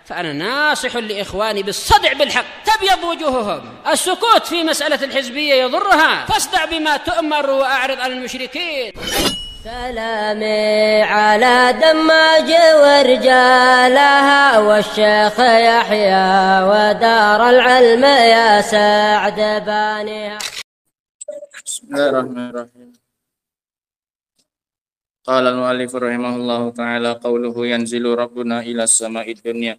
فأنا ناصح لإخواني بالصدع بالحق. تبيض وجوههم، السكوت في مسألة الحزبية يضرها، فاصدع بما تؤمر وأعرض عن المشركين. سلامي على دماج ورجالها والشيخ يحيى ودار العلم يا سعد بانيها. بسم الله الرحمن الرحيم. قال المؤلف رحمه الله تعالى قوله ينزل ربنا إلى السماء الدنيا.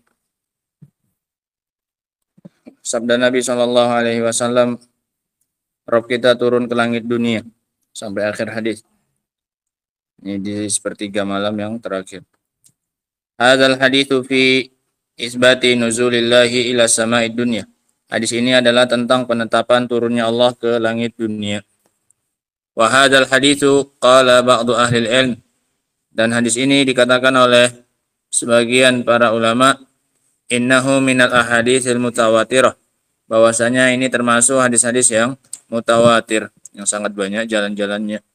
Sabda Nabi Shallallahu Alaihi Wasallam, Rabb kita turun ke langit dunia, sampai akhir hadis. Ini di sepertiga malam yang terakhir. Hadzal haditsu fi isbati nuzulillahi ila sama'id dunya. Hadis ini adalah tentang penetapan turunnya Allah ke langit dunia. Wa hadzal haditsu qala ba'du ahli ilm. Dan hadis ini dikatakan oleh sebagian para ulama, innahu minal ahaditsil mutawatirah. Bahwasanya ini termasuk hadis-hadis yang mutawatir, yang sangat banyak jalan-jalannya.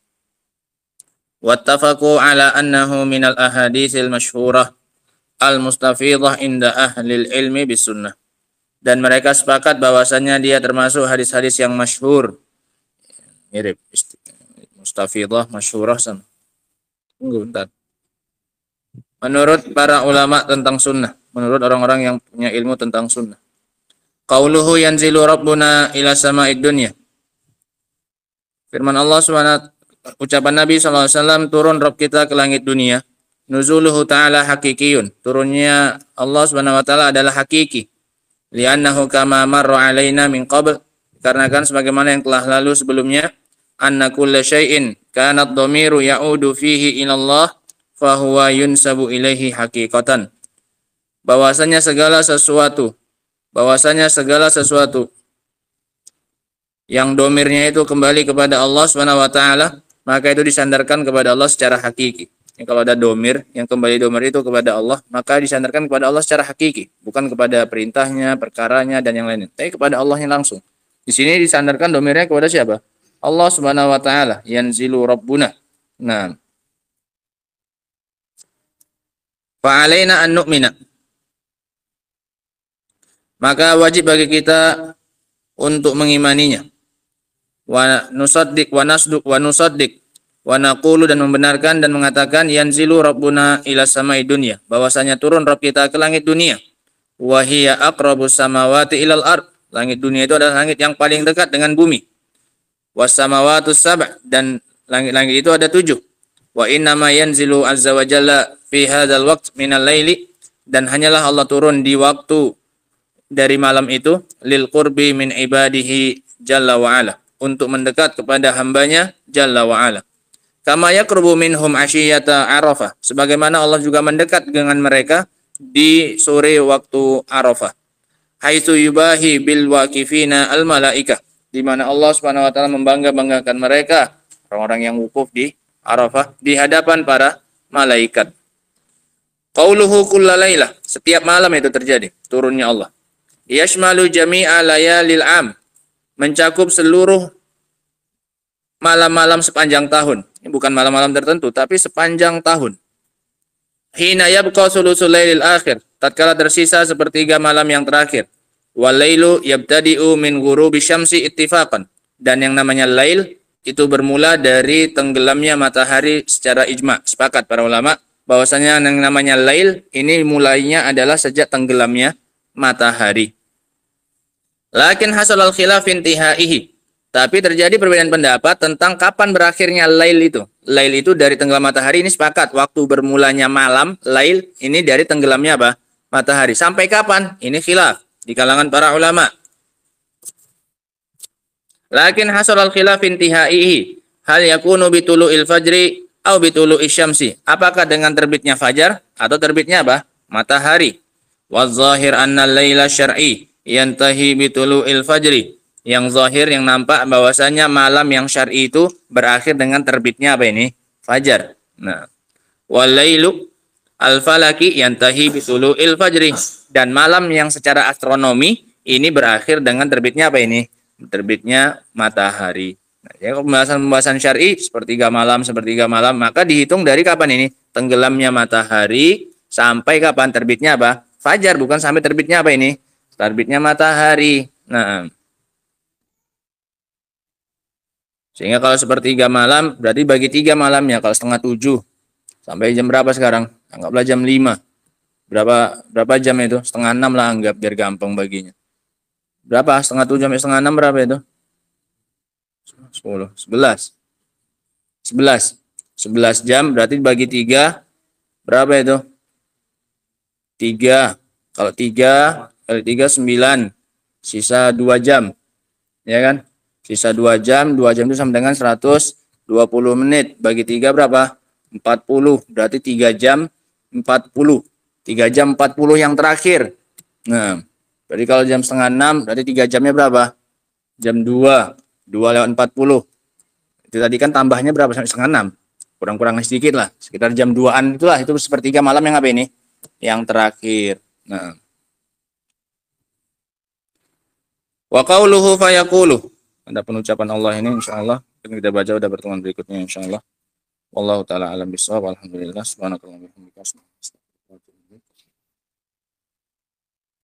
Wattafaqu ala annahu minal ahaditsil masyhurah al-mustafidah inda ahlil ilmi bis sunnah. Dan mereka sepakat bahwasanya dia termasuk hadis-hadis yang masyhur. Mirip mustafidah, masyhurah sama. Tunggu bentar. Menurut para ulama tentang sunnah, menurut orang-orang yang punya ilmu tentang sunnah. Qauluhu yanzilu rabbuna ila sama'id dunya. Firman Allah SWT, ucapan Nabi SAW, turun Rabb kita ke langit dunia. Nuzuluhu ta'ala hakikiyun. Turunnya Allah SWT adalah hakiki. Liannahu kama marra alaina min qabl. Karena kan sebagaimana yang telah lalu sebelumnya. Anna kulla syai'in kanat dhamiru ya'udu fihi ilallah. Fahuwa yunsabu ilaihi hakikatan. Bahwasanya segala sesuatu yang domirnya itu kembali kepada Allah SWT, maka itu disandarkan kepada Allah secara hakiki. Kalau ada domir, yang kembali domir itu kepada Allah, maka disandarkan kepada Allah secara hakiki, bukan kepada perintahnya, perkaranya, dan yang lainnya, tapi kepada Allahnya langsung. Di sini disandarkan domirnya kepada siapa? Allah SWT. Yanzilu Rabbuna. Nah, fa'alaina an nu'mina. Maka wajib bagi kita untuk mengimaninya. Wa nusaddiq wa nasduq wa nusaddiq wa naqulu, dan membenarkan dan mengatakan yanzilu rabbuna ila samai dunya, bahwasanya turun Rabb kita ke langit dunia. Wa hiya aqrabus samawati ilal ard. Langit dunia itu adalah langit yang paling dekat dengan bumi. Was samawatus sab', dan langit-langit itu ada 7. Wa inna ma yanzilu azza wa jalla fi hadzal waqt minal laili, dan hanyalah Allah turun di waktu dari malam itu, lil qurbi min ibadihi jalla wa ala, untuk mendekat kepada hambanya jalla wa ala. Kama yaqrubu minhum ashiyata Arafah, sebagaimana Allah juga mendekat dengan mereka di sore waktu Arafah. Haitsu yubahi bil waqifina al malaikah, di mana Allah Subhanahu wa taala membangga-banggakan mereka, orang-orang yang wukuf di Arafah, di hadapan para malaikat. Qauluhu kullalailah, setiap malam itu terjadi turunnya Allah. Yashmalu jami'a layalil am, mencakup seluruh malam-malam sepanjang tahun. Ini bukan malam-malam tertentu, tapi sepanjang tahun. Hina yabqa sulusul lailil akhir, tatkala tersisa sepertiga malam yang terakhir. Wal lailu yabtadi'u min ghurubi syamsi ittifaqan, dan yang namanya lail itu bermula dari tenggelamnya matahari secara ijma, sepakat para ulama bahwasanya yang namanya lail ini mulainya adalah sejak tenggelamnya matahari. Lakin hasalal khilaf intihaihi, tapi terjadi perbedaan pendapat tentang kapan berakhirnya lail itu. Lail itu dari tenggelam matahari, ini sepakat waktu bermulanya malam. Lail ini dari tenggelamnya apa? Matahari. Sampai kapan? Ini khilaf di kalangan para ulama. Lakin hasalal khilaf intihaihi, hal yakunu bitulu'il fajri au bitulu'i syamsi. Apakah dengan terbitnya fajar atau terbitnya apa? Matahari. Waz-zahir anna al-laila syar'i yantahi bitulu'il fajri. Yang zahir, yang nampak bahwasanya malam yang syar'i itu berakhir dengan terbitnya apa ini? Fajar. Nah, wal-lailu al-falaki yantahi bitulu'il fajri. Dan malam yang secara astronomi ini berakhir dengan terbitnya apa ini? Terbitnya matahari. Nah, ya, pembahasan syar'i sepertiga malam, maka dihitung dari kapan ini? Tenggelamnya matahari sampai kapan terbitnya apa? fajar, bukan sampai terbitnya apa ini? Terbitnya matahari. Nah, sehingga kalau sepertiga malam, berarti bagi 3 malamnya. Kalau setengah 7, sampai jam berapa sekarang? Anggaplah jam 5. Berapa jam itu? Setengah 6 lah anggap, biar gampang baginya. Berapa? Setengah 7 sampai setengah 6 berapa itu? 10, 11. 11 jam, berarti bagi 3, berapa itu? 3. Kalau 3 kali 3, 9. Sisa 2 jam. Ya kan? Sisa 2 jam, 2 jam itu sama dengan 120 menit. Bagi 3 berapa? 40. Berarti 3 jam 40. 3 jam 40 yang terakhir. Nah, berarti kalau jam setengah 6, berarti 3 jamnya berapa? Jam 2. 2 lewat 40. Itu tadi kan tambahnya berapa sampai setengah 6? Kurang-kurang sedikit lah. Sekitar jam 2-an itulah. Itu sepertiga malam yang apa ini? Yang terakhir. Nah. Wa qauluhu fayaqulu. Ada penucapan Allah ini insyaallah kita baca pada pertemuan berikutnya insyaallah. Wallahu taala alam bisawab. Alhamdulillah subhanakallahumma wa bihamdika.